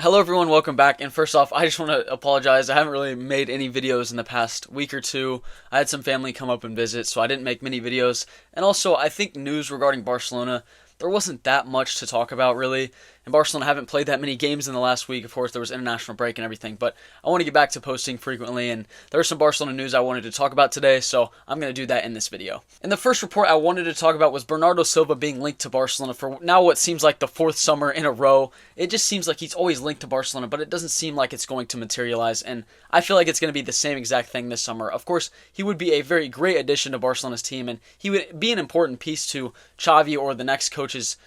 Hello everyone, welcome back. And first off, I just want to apologize. I haven't really made any videos in the past week or two. I had some family come up and visit, so I didn't make many videos. And also, I think news regarding Barcelona, there wasn't that much to talk about really. And Barcelona haven't played that many games in the last week. Of course, there was international break and everything, but I want to get back to posting frequently, and there's some Barcelona news I wanted to talk about today, so I'm going to do that in this video. And the first report I wanted to talk about was Bernardo Silva being linked to Barcelona for now what seems like the fourth summer in a row. It just seems like he's always linked to Barcelona, but it doesn't seem like it's going to materialize, and I feel like it's going to be the same exact thing this summer. Of course, he would be a very great addition to Barcelona's team, and he would be an important piece to Xavi or the next coach's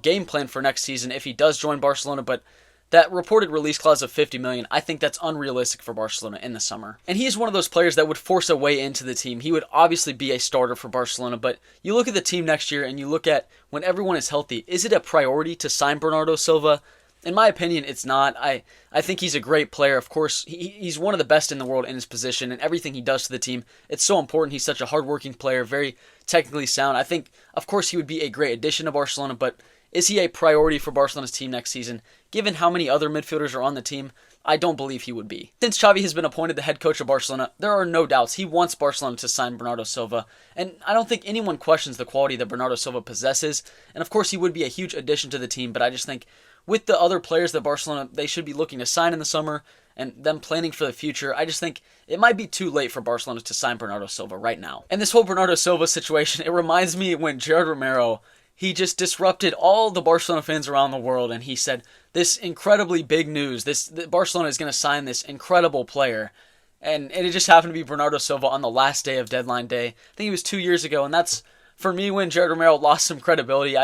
game plan for next season if he does join Barcelona, but that reported release clause of 50 million, I think that's unrealistic for Barcelona in the summer. And he is one of those players that would force a way into the team. He would obviously be a starter for Barcelona, but you look at the team next year and you look at when everyone is healthy, is it a priority to sign Bernardo Silva? In my opinion, it's not. I think he's a great player. Of course, he's one of the best in the world in his position, and everything he does to the team, it's so important. He's such a hardworking player, very technically sound. I think, of course, he would be a great addition to Barcelona, but is he a priority for Barcelona's team next season? Given how many other midfielders are on the team, I don't believe he would be. Since Xavi has been appointed the head coach of Barcelona, there are no doubts he wants Barcelona to sign Bernardo Silva, and I don't think anyone questions the quality that Bernardo Silva possesses, and of course he would be a huge addition to the team, but I just think with the other players that Barcelona, they should be looking to sign in the summer, and them planning for the future, I just think it might be too late for Barcelona to sign Bernardo Silva right now. And this whole Bernardo Silva situation, it reminds me when Gerard Romero, he just disrupted all the Barcelona fans around the world, and he said this incredibly big news, Barcelona is going to sign this incredible player, and it just happened to be Bernardo Silva on the last day of deadline day. I think it was 2 years ago, and that's, for me, when Gerard Romero lost some credibility.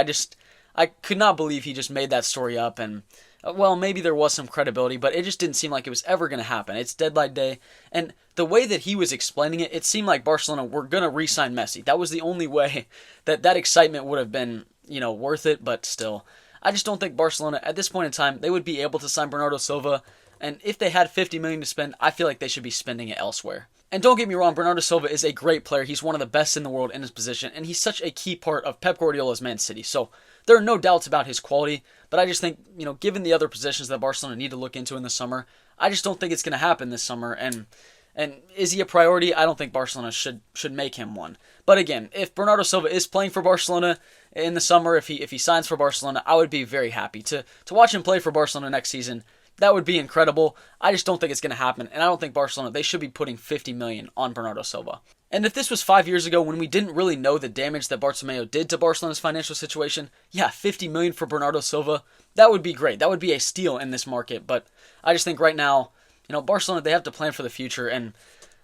I could not believe he just made that story up, and well, maybe there was some credibility, but it just didn't seem like it was ever going to happen. It's deadline day, and the way that he was explaining it, it seemed like Barcelona were going to re-sign Messi. That was the only way that excitement would have been, worth it, but still. I just don't think Barcelona, at this point in time, they would be able to sign Bernardo Silva, and if they had 50 million to spend, I feel like they should be spending it elsewhere. And don't get me wrong, Bernardo Silva is a great player. He's one of the best in the world in his position, and he's such a key part of Pep Guardiola's Man City. So there are no doubts about his quality, but I just think, given the other positions that Barcelona need to look into in the summer, I just don't think it's going to happen this summer. And is he a priority? I don't think Barcelona should make him one. But again, if Bernardo Silva is playing for Barcelona in the summer, if he signs for Barcelona, I would be very happy to watch him play for Barcelona next season. That would be incredible. I just don't think it's going to happen, and I don't think Barcelona, they should be putting 50 million on Bernardo Silva. And if this was 5 years ago when we didn't really know the damage that Bartomeu did to Barcelona's financial situation, yeah, 50 million for Bernardo Silva, that would be great. That would be a steal in this market, but I just think right now, Barcelona, they have to plan for the future, and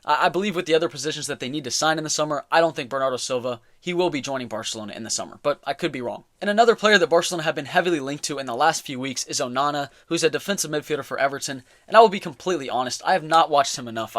I believe with the other positions that they need to sign in the summer, I don't think Bernardo Silva, he will be joining Barcelona in the summer, but I could be wrong. And another player that Barcelona have been heavily linked to in the last few weeks is Onana, who's a defensive midfielder for Everton, and I will be completely honest, I have not watched him enough.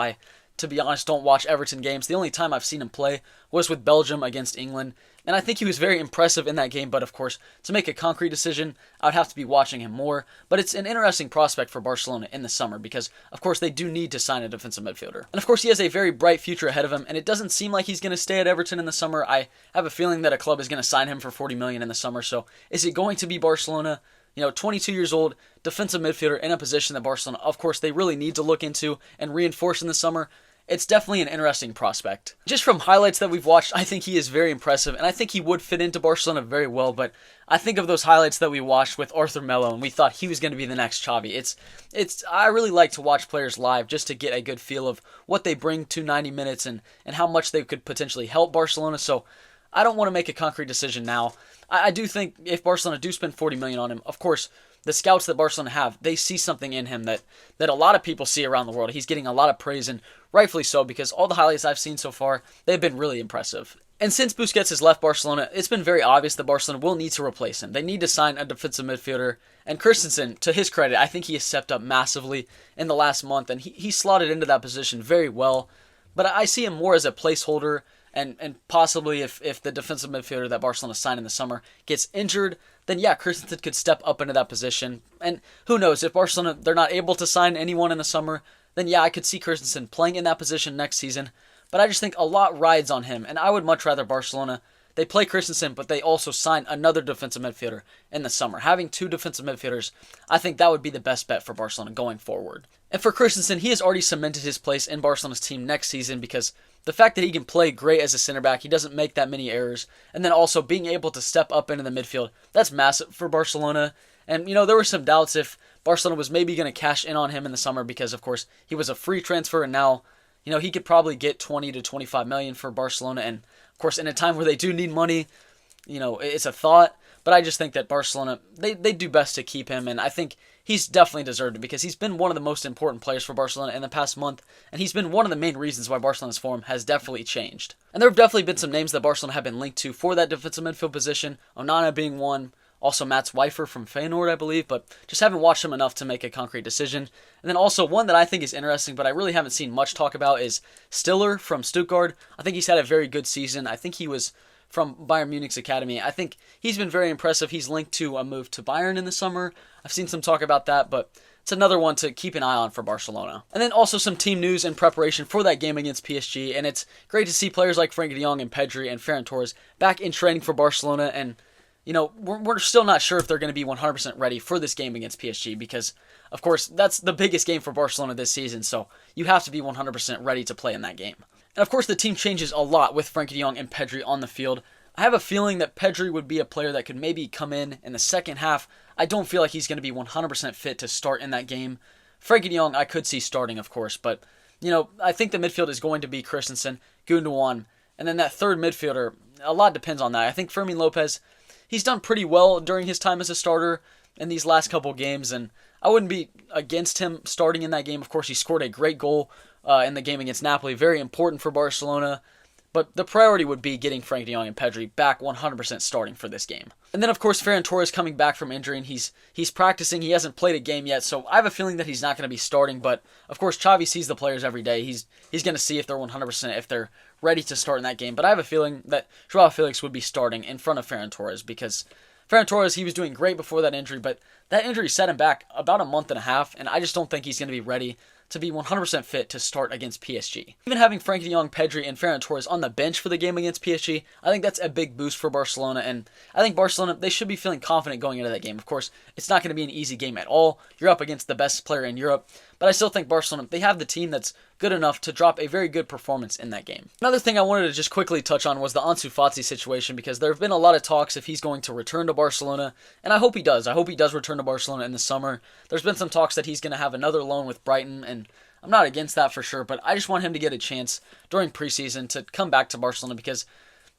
To be honest, don't watch Everton games. The only time I've seen him play was with Belgium against England, and I think he was very impressive in that game, but of course, to make a concrete decision, I would have to be watching him more. But it's an interesting prospect for Barcelona in the summer because, of course, they do need to sign a defensive midfielder. And of course, he has a very bright future ahead of him, and it doesn't seem like he's going to stay at Everton in the summer. I have a feeling that a club is going to sign him for 40 million in the summer, so is it going to be Barcelona? 22 years old, defensive midfielder in a position that Barcelona, of course, they really need to look into and reinforce in the summer. It's definitely an interesting prospect. Just from highlights that we've watched, I think he is very impressive, and I think he would fit into Barcelona very well, but I think of those highlights that we watched with Arthur Melo, and we thought he was going to be the next Xavi. I really like to watch players live just to get a good feel of what they bring to 90 minutes and how much they could potentially help Barcelona, so I don't want to make a concrete decision now. I do think if Barcelona do spend 40 million on him, of course, the scouts that Barcelona have, they see something in him that a lot of people see around the world. He's getting a lot of praise, and rightfully so, because all the highlights I've seen so far, they've been really impressive. And since Busquets has left Barcelona, it's been very obvious that Barcelona will need to replace him. They need to sign a defensive midfielder. And Christensen, to his credit, I think he has stepped up massively in the last month, and he slotted into that position very well. But I see him more as a placeholder, and possibly if the defensive midfielder that Barcelona signed in the summer gets injured, then yeah, Christensen could step up into that position. And who knows, if Barcelona, they're not able to sign anyone in the summer, then yeah, I could see Christensen playing in that position next season. But I just think a lot rides on him, and I would much rather Barcelona they play Christensen, but they also sign another defensive midfielder in the summer. Having two defensive midfielders, I think that would be the best bet for Barcelona going forward. And for Christensen, he has already cemented his place in Barcelona's team next season because the fact that he can play great as a center back, he doesn't make that many errors, and then also being able to step up into the midfield, that's massive for Barcelona. And, there were some doubts if Barcelona was maybe going to cash in on him in the summer because, of course, he was a free transfer, and now, he could probably get 20 to 25 million for Barcelona. And, of course, in a time where they do need money, it's a thought. But I just think that Barcelona, they do best to keep him, and I think he's definitely deserved it because he's been one of the most important players for Barcelona in the past month, and he's been one of the main reasons why Barcelona's form has definitely changed. And there have definitely been some names that Barcelona have been linked to for that defensive midfield position, Onana being one, also Mats Wijfer from Feyenoord, I believe, but just haven't watched him enough to make a concrete decision. And then also one that I think is interesting, but I really haven't seen much talk about is Stiller from Stuttgart. I think he's had a very good season. I think he was from Bayern Munich's academy. I think he's been very impressive. He's linked to a move to Bayern in the summer. I've seen some talk about that, but it's another one to keep an eye on for Barcelona. And then also some team news in preparation for that game against PSG, and it's great to see players like Frenkie de Jong and Pedri and Ferran Torres back in training for Barcelona, and we're still not sure if they're going to be 100% ready for this game against PSG because, of course, that's the biggest game for Barcelona this season, so you have to be 100% ready to play in that game. And of course, the team changes a lot with Frenkie de Jong and Pedri on the field. I have a feeling that Pedri would be a player that could maybe come in the second half. I don't feel like he's going to be 100% fit to start in that game. Frenkie de Jong, I could see starting, of course, but, I think the midfield is going to be Christensen, Gundogan, and then that third midfielder, a lot depends on that. I think Fermin Lopez, he's done pretty well during his time as a starter in these last couple games, and I wouldn't be against him starting in that game. Of course, he scored a great goal in the game against Napoli, very important for Barcelona. But the priority would be getting Frenkie de Jong and Pedri back 100% starting for this game. And then, of course, Ferran Torres coming back from injury, and he's practicing. He hasn't played a game yet, so I have a feeling that he's not going to be starting. But, of course, Xavi sees the players every day. He's going to see if they're 100%, if they're ready to start in that game. But I have a feeling that Joao Felix would be starting in front of Ferran Torres because Ferran Torres, he was doing great before that injury, but that injury set him back about a month and a half, and I just don't think he's going to be ready to be 100% fit to start against PSG. Even having Frenkie de Jong, Pedri, and Ferran Torres on the bench for the game against PSG, I think that's a big boost for Barcelona, and I think Barcelona, they should be feeling confident going into that game. Of course, it's not going to be an easy game at all. You're up against the best player in Europe, but I still think Barcelona, they have the team that's good enough to drop a very good performance in that game. Another thing I wanted to just quickly touch on was the Ansu Fati situation, because there have been a lot of talks if he's going to return to Barcelona, and I hope he does. I hope he does return to Barcelona in the summer. There's been some talks that he's going to have another loan with Brighton, and I'm not against that for sure, but I just want him to get a chance during preseason to come back to Barcelona because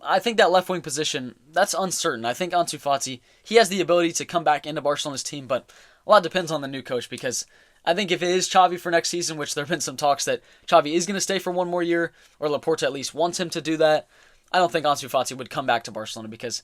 I think that left wing position, that's uncertain. I think Ansu Fati, he has the ability to come back into Barcelona's team, but a lot depends on the new coach because I think if it is Xavi for next season, which there have been some talks that Xavi is going to stay for one more year, or Laporta at least wants him to do that, I don't think Ansu Fati would come back to Barcelona because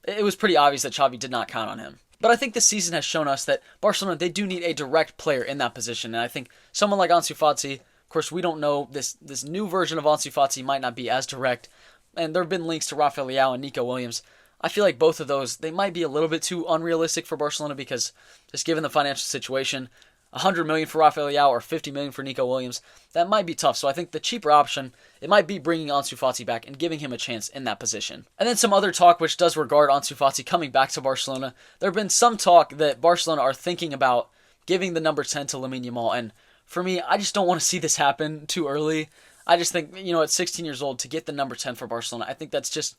it was pretty obvious that Xavi did not count on him. But I think this season has shown us that Barcelona, they do need a direct player in that position. And I think someone like Ansu Fati, of course, we don't know, this new version of Ansu Fati might not be as direct. And there have been links to Rafael Leao and Nico Williams. I feel like both of those, they might be a little bit too unrealistic for Barcelona because just given the financial situation, 100 million for Rafael Leao or 50 million for Nico Williams, that might be tough. So I think the cheaper option, it might be bringing Ansu Fati back and giving him a chance in that position. And then some other talk which does regard Ansu Fati coming back to Barcelona. There have been some talk that Barcelona are thinking about giving the number 10 to Lamine Yamal, and for me, I just don't want to see this happen too early. I just think, at 16 years old, to get the number 10 for Barcelona, I think that's just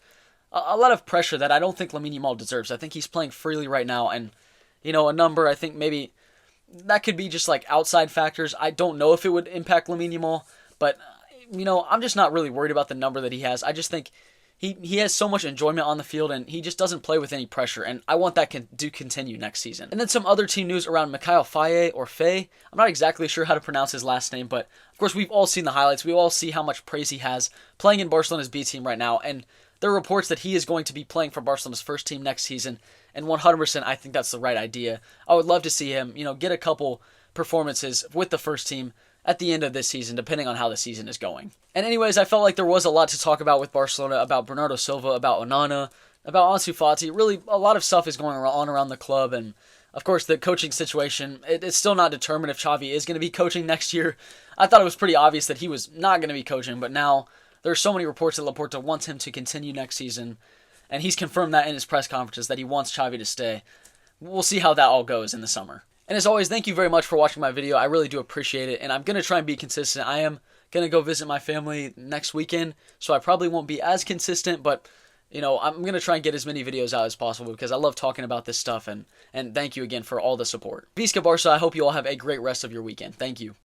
a lot of pressure that I don't think Lamine Yamal deserves. I think he's playing freely right now, and, a number, I think maybe that could be just like outside factors. I don't know if it would impact Lamine Yamal, but, I'm just not really worried about the number that he has. I just think he has so much enjoyment on the field, and he just doesn't play with any pressure, and I want that to continue next season. And then some other team news around Mikhail Faye, or Faye. I'm not exactly sure how to pronounce his last name, but of course we've all seen the highlights. We all see how much praise he has playing in Barcelona's B team right now, and there are reports that he is going to be playing for Barcelona's first team next season, and 100% I think that's the right idea. I would love to see him, get a couple performances with the first team at the end of this season, depending on how the season is going. And anyways, I felt like there was a lot to talk about with Barcelona, about Bernardo Silva, about Onana, about Ansu Fati. Really, a lot of stuff is going on around the club, and of course, the coaching situation, it's still not determined if Xavi is going to be coaching next year. I thought it was pretty obvious that he was not going to be coaching, but now there's so many reports that Laporta wants him to continue next season. and he's confirmed that in his press conferences that he wants Xavi to stay. We'll see how that all goes in the summer. And as always, thank you very much for watching my video. I really do appreciate it, and I'm going to try and be consistent. I am going to go visit my family next weekend, so I probably won't be as consistent, but I'm going to try and get as many videos out as possible because I love talking about this stuff, and thank you again for all the support. Visca Barca, I hope you all have a great rest of your weekend. Thank you.